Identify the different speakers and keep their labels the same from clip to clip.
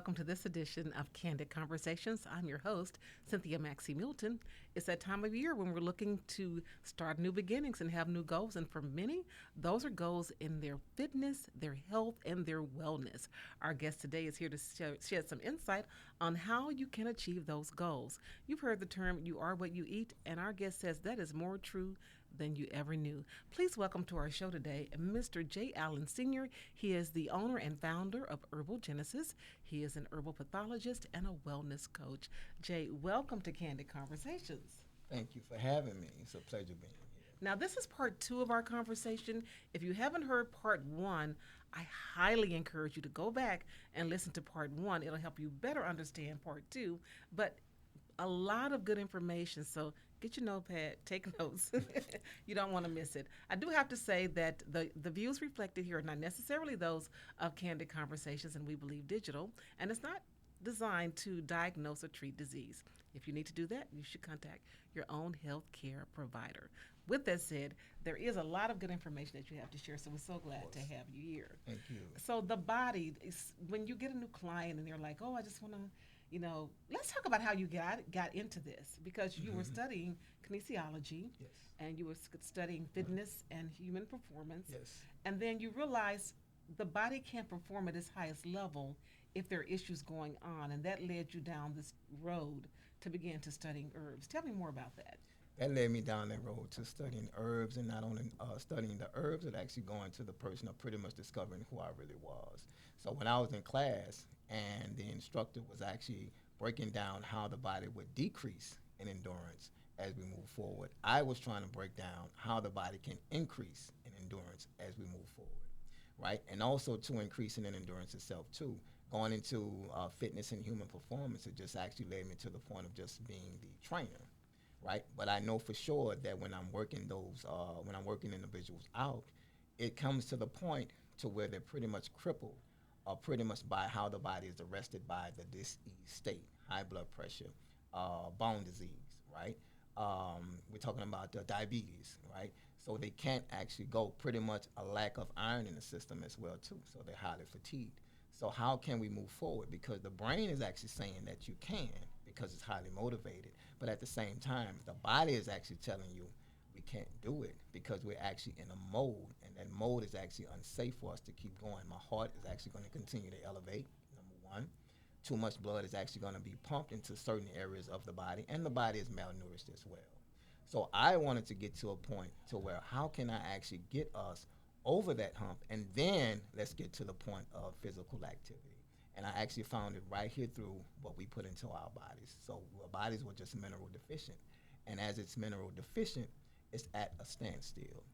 Speaker 1: welcome to this edition of Candid Conversations. I'm your host, Cynthia Maxie Milton. It's that time of year when we're looking to start new beginnings and have new goals. And for many, those are goals in their fitness, their health, and their wellness. Our guest today is here to shed some insight on how you can achieve those goals. You've heard the term, you are what you eat, and our guest says that is more true than you ever knew. Please welcome to our show today Mr. J. Allen Sr. He is the owner and founder of Herbal Genesis. He is an herbal pathologist and a wellness coach. Jay, welcome to Candid Conversations.
Speaker 2: Thank you for having me. It's a pleasure being here.
Speaker 1: Now, this is part two of our conversation. If you haven't heard part one, I highly encourage you to go back and listen to part one. It'll help you better understand part two. But a lot of good information, so get your notepad, take notes. You don't want to miss it. I do have to say that the views reflected here are not necessarily those of Candid Conversations and We Believe Digital, and it's not designed to diagnose or treat disease. If you need to do that, you should contact your own health care provider. With that said, there is a lot of good information that you have to share, so we're so glad to have you here.
Speaker 2: Thank you.
Speaker 1: So the body, when you get a new client and they're like, oh, I just want to, let's talk about how you got into this, because you were studying kinesiology.
Speaker 2: Yes.
Speaker 1: And you were studying fitness and human performance.
Speaker 2: Yes.
Speaker 1: And then you realized the body can't perform at its highest level if there are issues going on, and that led you down this road to begin to studying herbs. Tell me more about that.
Speaker 2: That led me down that road to studying herbs, and not only studying the herbs, but actually going to the person of pretty much discovering who I really was. So when I was in class and the instructor was actually breaking down how the body would decrease in endurance as we move forward, I was trying to break down how the body can increase in endurance as we move forward, right? And also to increasing in endurance itself too. Going into fitness and human performance, it just actually led me to the point of just being the trainer, right? But I know for sure that when I'm working when I'm working individuals out, it comes to the point to where they're pretty much crippled, or pretty much by how the body is arrested by the disease state, high blood pressure, bone disease, right? We're talking about diabetes, right? So they can't actually go. Pretty much a lack of iron in the system as well too. So they're highly fatigued. So how can we move forward? Because the brain is actually saying that you can, because it's highly motivated. But at the same time, the body is actually telling you we can't do it because we're actually in a mode, and that mode is actually unsafe for us to keep going. My heart is actually going to continue to elevate, number one. Too much blood is actually going to be pumped into certain areas of the body, and the body is malnourished as well. So I wanted to get to a point to where how can I actually get us over that hump, and then let's get to the point of physical activity. And I actually found it right here through what we put into our bodies. So our bodies were just mineral deficient. And as it's mineral deficient, it's at a standstill.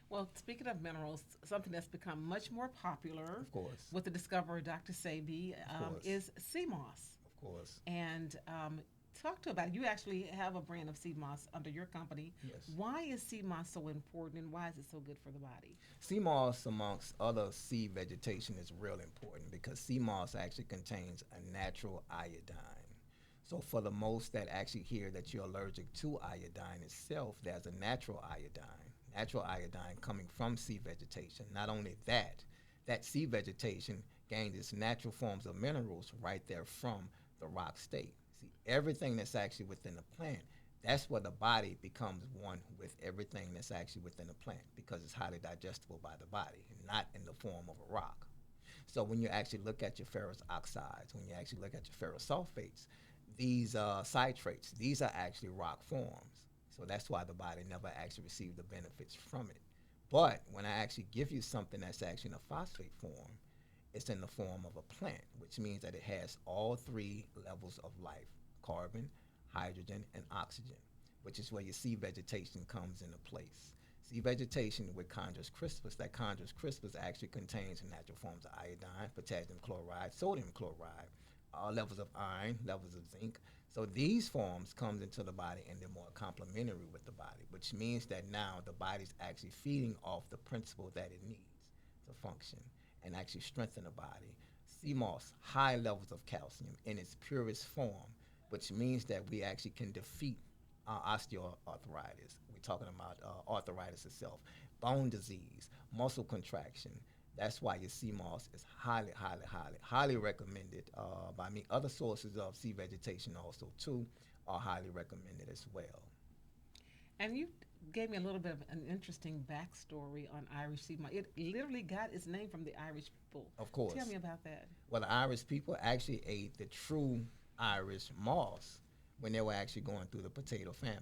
Speaker 1: Well, speaking of minerals, something that's become much more popular,
Speaker 2: Of course.
Speaker 1: with the discoverer, Dr. Sabi,
Speaker 2: course.
Speaker 1: is sea moss.
Speaker 2: Of course.
Speaker 1: And talk to about it. You actually have a brand of sea moss under your company.
Speaker 2: Yes.
Speaker 1: Why is sea moss so important, and why is it so good for the body?
Speaker 2: Sea moss, amongst other sea vegetation, is real important because sea moss actually contains a natural iodine. So for the most that actually hear that you're allergic to iodine itself, there's a natural iodine coming from sea vegetation. Not only that, that sea vegetation gained its natural forms of minerals right there from the rock state. See, everything that's actually within the plant, that's where the body becomes one with everything that's actually within the plant because it's highly digestible by the body, not in the form of a rock. So when you actually look at your ferrous oxides, when you actually look at your ferrous sulfates, these citrates, these are actually rock forms. So that's why the body never actually received the benefits from it. But when I actually give you something that's actually in a phosphate form, it's in the form of a plant, which means that it has all three levels of life: carbon, hydrogen, and oxygen, which is where your sea vegetation comes into place. Sea vegetation with Chondrus crispus, that Chondrus crispus actually contains natural forms of iodine, potassium chloride, sodium chloride, levels of iron, levels of zinc. So these forms comes into the body and they're more complementary with the body, which means that now the body's actually feeding off the principle that it needs to function and actually strengthen the body. Sea moss, high levels of calcium in its purest form, which means that we actually can defeat osteoarthritis. We're talking about arthritis itself, bone disease, muscle contraction, That's why your sea moss is highly, highly, highly, highly recommended by me. Other sources of sea vegetation also too are highly recommended as well.
Speaker 1: And you gave me a little bit of an interesting backstory on Irish sea moss. It literally got its name from the Irish people.
Speaker 2: Of
Speaker 1: Tell
Speaker 2: course.
Speaker 1: me about that.
Speaker 2: Well, the Irish people actually ate the true Irish moss when they were actually going through the potato famine.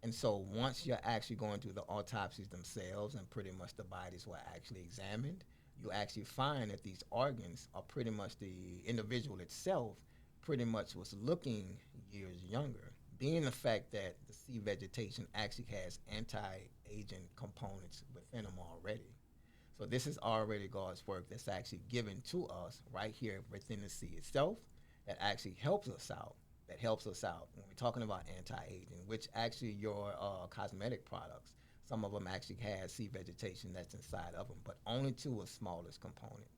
Speaker 2: And so once you're actually going through the autopsies themselves and pretty much the bodies were actually examined, you actually find that these organs are pretty much the individual itself pretty much was looking years younger. Being the fact that the sea vegetation actually has anti-aging components within them already. So this is already God's work that's actually given to us right here within the sea itself that actually helps us out. That helps us out when we're talking about anti-aging, which actually your cosmetic products, some of them actually have sea vegetation that's inside of them, but only to a smallest component.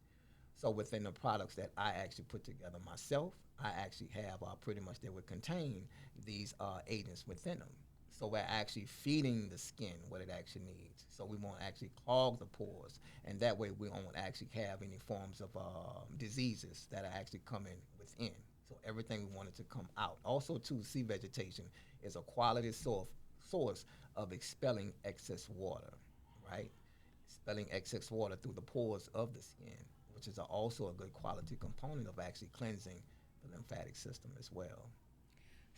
Speaker 2: So within the products that I actually put together myself, I actually have pretty much they would contain these agents within them. So we're actually feeding the skin what it actually needs. So we won't actually clog the pores, and that way we won't actually have any forms of diseases that are actually coming within. So everything we wanted to come out. Also, too, sea vegetation is a quality source of expelling excess water, right? Expelling excess water through the pores of the skin, which is also a good quality component of actually cleansing the lymphatic system as well.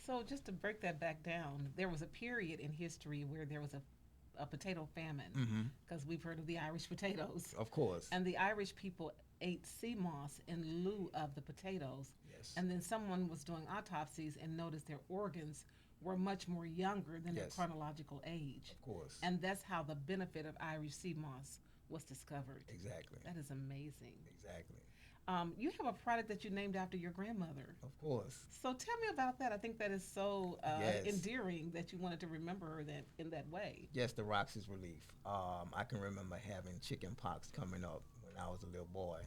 Speaker 1: So, just to break that back down, there was a period in history where there was a potato famine
Speaker 2: Mm-hmm.
Speaker 1: because we've heard of the Irish potatoes.
Speaker 2: Of course.
Speaker 1: And the Irish people ate sea moss in lieu of the potatoes.
Speaker 2: Yes.
Speaker 1: And then someone was doing autopsies and noticed their organs were much more younger than their
Speaker 2: Yes.
Speaker 1: chronological age.
Speaker 2: Of course.
Speaker 1: And that's how the benefit of Irish sea moss was discovered.
Speaker 2: Exactly.
Speaker 1: That is amazing.
Speaker 2: Exactly.
Speaker 1: You have a product that you named after your grandmother.
Speaker 2: Of course.
Speaker 1: So tell me about that. I think that is so
Speaker 2: Yes.
Speaker 1: endearing that you wanted to remember her that in that way.
Speaker 2: Yes, the Roxy's relief. I can remember having chicken pox coming up when I was a little boy,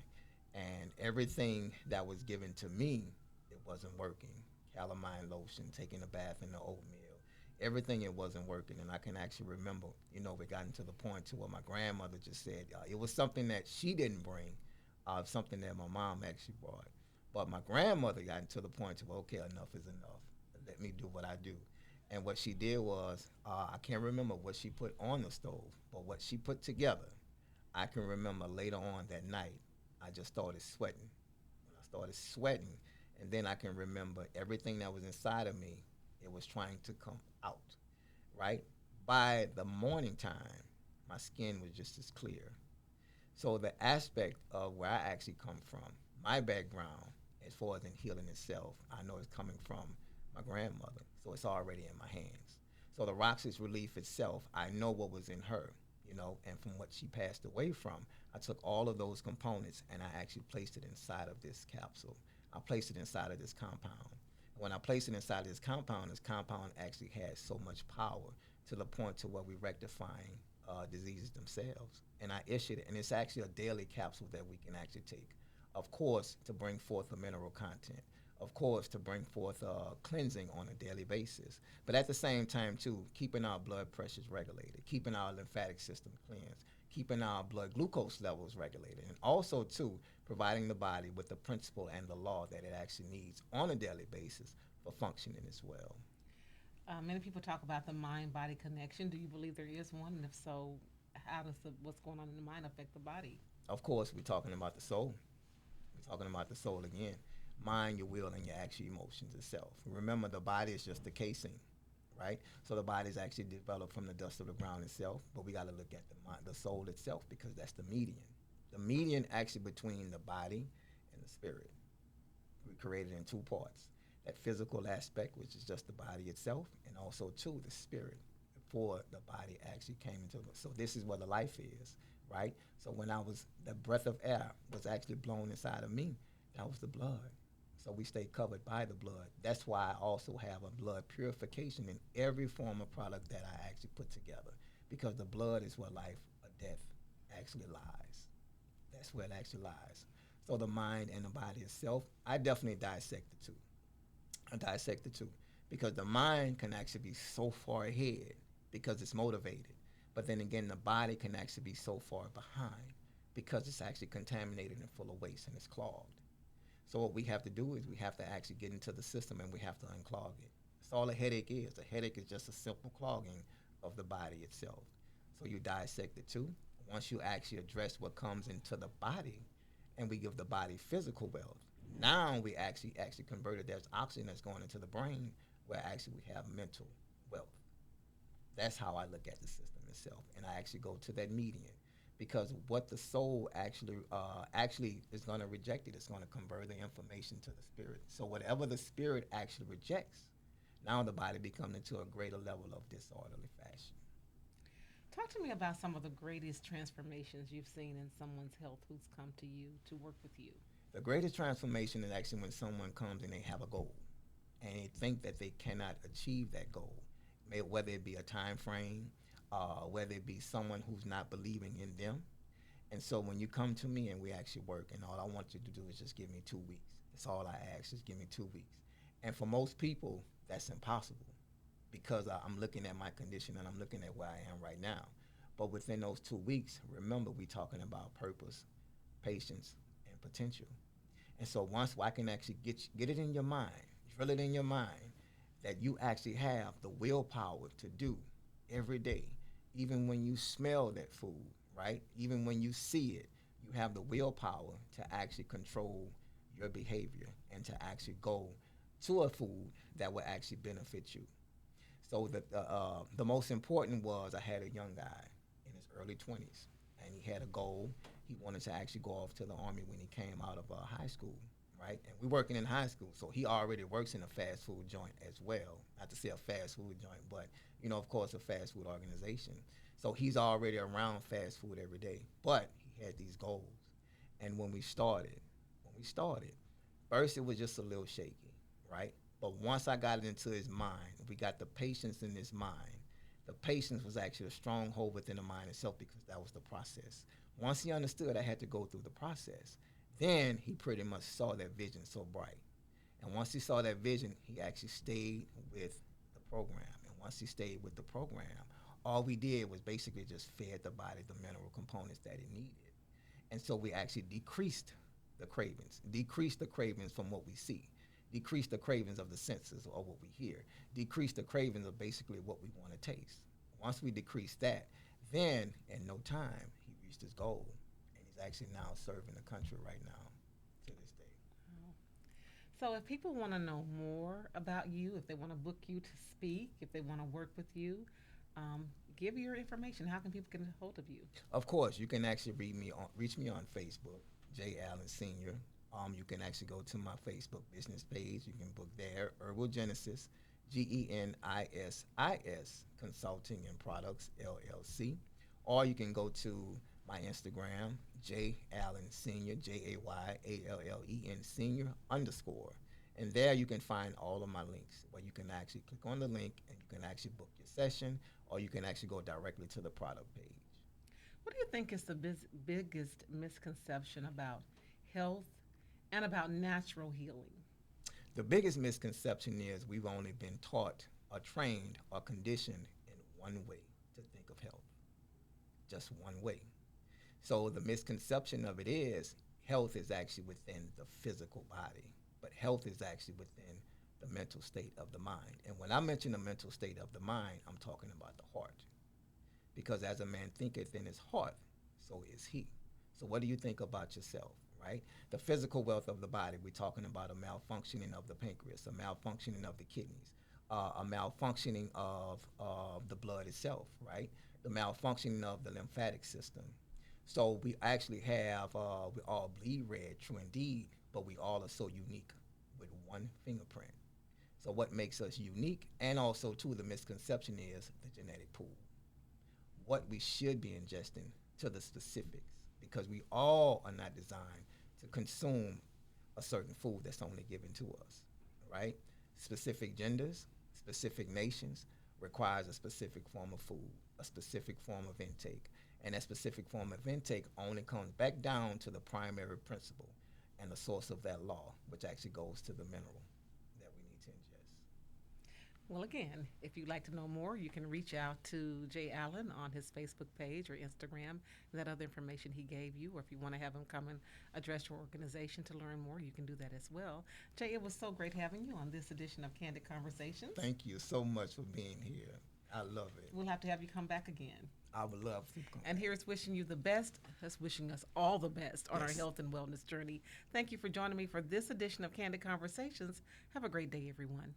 Speaker 2: and everything that was given to me, it wasn't working. Calamine lotion, taking a bath in the oatmeal, everything it wasn't working. And I can actually remember, we gotten to the point to where my grandmother just said it was something that she didn't bring, something that my mom actually brought. But my grandmother got to the point to, okay, enough is enough. Let me do what I do. And what she did was, I can't remember what she put on the stove, but what she put together, I can remember later on that night, I just started sweating. When I started sweating, and then I can remember everything that was inside of me, it was trying to come out, right? By the morning time, my skin was just as clear. So the aspect of where I actually come from, my background, as far as in healing itself, I know it's coming from my grandmother. So it's already in my hands. So the Roxy's relief itself, I know what was in her, and from what she passed away from, I took all of those components and I actually placed it inside of this capsule. I placed it inside of this compound. When I placed it inside of this compound actually has so much power to the point to where we're rectifying diseases themselves. And I issued it, and it's actually a daily capsule that we can actually take. Of course, to bring forth the mineral content. Of course, to bring forth cleansing on a daily basis. But at the same time, too, keeping our blood pressures regulated, keeping our lymphatic system cleansed, keeping our blood glucose levels regulated, and also, too, providing the body with the principle and the law that it actually needs on a daily basis for functioning as well.
Speaker 1: Many people talk about the mind-body connection. Do you believe there is one? And if so, how does what's going on in the mind affect the body?
Speaker 2: Of course, we're talking about the soul. We're talking about the soul again. Mind, your will, and your actual emotions itself. Remember, the body is just the casing, right? So the body is actually developed from the dust of the ground itself, but we got to look at the soul itself because that's the median. The median actually between the body and the spirit. We created in two parts. That physical aspect, which is just the body itself, and also too the spirit before the body actually came into it. So this is what the life is, right? So when the breath of air was actually blown inside of me, that was the blood. So we stay covered by the blood. That's why I also have a blood purification in every form of product that I actually put together, because the blood is where life or death actually lies. That's where it actually lies. So the mind and the body itself, I definitely dissect the two. I dissect the two because the mind can actually be so far ahead because it's motivated. But then again, the body can actually be so far behind because it's actually contaminated and full of waste and it's clogged. So what we have to do is we have to actually get into the system and we have to unclog it. That's all a headache is. A headache is just a simple clogging of the body itself. So you dissect it too. Once you actually address what comes into the body and we give the body physical wealth, now we actually converted there's oxygen that's going into the brain where actually we have mental wealth. That's how I look at the system itself. And I actually go to that median because what the soul actually is going to reject it, it's going to convert the information to the spirit. So whatever the spirit actually rejects, now the body becomes into a greater level of disorderly fashion.
Speaker 1: Talk to me about some of the greatest transformations you've seen in someone's health who's come to you to work with you.
Speaker 2: The greatest transformation is actually when someone comes and they have a goal and they think that they cannot achieve that goal, whether it be a time frame, whether it be someone who's not believing in them. And so when you come to me and we actually work, and all I want you to do is just give me 2 weeks. That's all I ask, just give me 2 weeks. And for most people, that's impossible because I'm looking at my condition and I'm looking at where I am right now. But within those 2 weeks, remember, we're talking about purpose, patience, and potential. And so once I can actually get it in your mind, drill it in your mind, that you actually have the willpower to do every day, even when you smell that food, right? Even when you see it, you have the willpower to actually control your behavior and to actually go to a food that will actually benefit you. So the most important was I had a young guy in his early 20s, and he had a goal. He wanted to actually go off to the Army when he came out of high school, right? And we're working in high school, so he already works in a fast food joint as well. Not to say a fast food joint, but, of course, a fast food organization. So he's already around fast food every day, but he had these goals. And when we started, first it was just a little shaky, right? But once I got it into his mind, we got the patience in his mind. The patience was actually a stronghold within the mind itself because that was the process. Once he understood I had to go through the process, then he pretty much saw that vision so bright. And once he saw that vision, he actually stayed with the program. And once he stayed with the program, all we did was basically just fed the body the mineral components that it needed. And so we actually decreased the cravings from what we see, decrease the cravings of the senses or what we hear, decrease the cravings of basically what we want to taste. Once we decrease that, then in no time, he reached his goal. And he's actually now serving the country right now to this day.
Speaker 1: Wow. So, if people want to know more about you, if they want to book you to speak, if they want to work with you, um, give your information. How can people get a hold of you?
Speaker 2: Of course, you can actually reach me on Facebook, J. Allen Sr. You can actually go to my Facebook business page. You can book there, Herbal Genesis, Genesis Consulting and Products, LLC. Or you can go to my Instagram, J. Allen Senior, JAYALLEN Senior _ And there you can find all of my links where you can actually click on the link and you can actually book your session or you can actually go directly to the product page.
Speaker 1: What do you think is the biggest misconception about health and about natural healing?
Speaker 2: The biggest misconception is we've only been taught or trained or conditioned in one way to think of health, just one way. So the misconception of it is health is actually within the physical body, but health is actually within the mental state of the mind. And when I mention the mental state of the mind, I'm talking about the heart. Because as a man thinketh in his heart, so is he. So what do you think about yourself, right? The physical wealth of the body, we're talking about a malfunctioning of the pancreas, a malfunctioning of the kidneys, a malfunctioning of the blood itself, right? The malfunctioning of the lymphatic system. So we actually have, we all bleed red, true indeed, but we all are so unique with one fingerprint. So what makes us unique, and also too, the misconception is the genetic pool. What we should be ingesting to the specifics, because we all are not designed to consume a certain food that's only given to us, right? Specific genders, specific nations requires a specific form of food, a specific form of intake. And that specific form of intake only comes back down to the primary principle and the source of that law, which actually goes to the mineral that we need to ingest.
Speaker 1: Well, again, if you'd like to know more, you can reach out to Jay Allen on his Facebook page or Instagram, that other information he gave you, or if you want to have him come and address your organization to learn more, you can do that as well. Jay, it was so great having you on this edition of Candid Conversations.
Speaker 2: Thank you so much for being here. I love it.
Speaker 1: We'll have to have you come back again.
Speaker 2: I would love to come.
Speaker 1: And here's wishing you the best. That's wishing us all the best on our
Speaker 2: Yes.
Speaker 1: health and wellness journey. Thank you for joining me for this edition of Candid Conversations. Have a great day, everyone.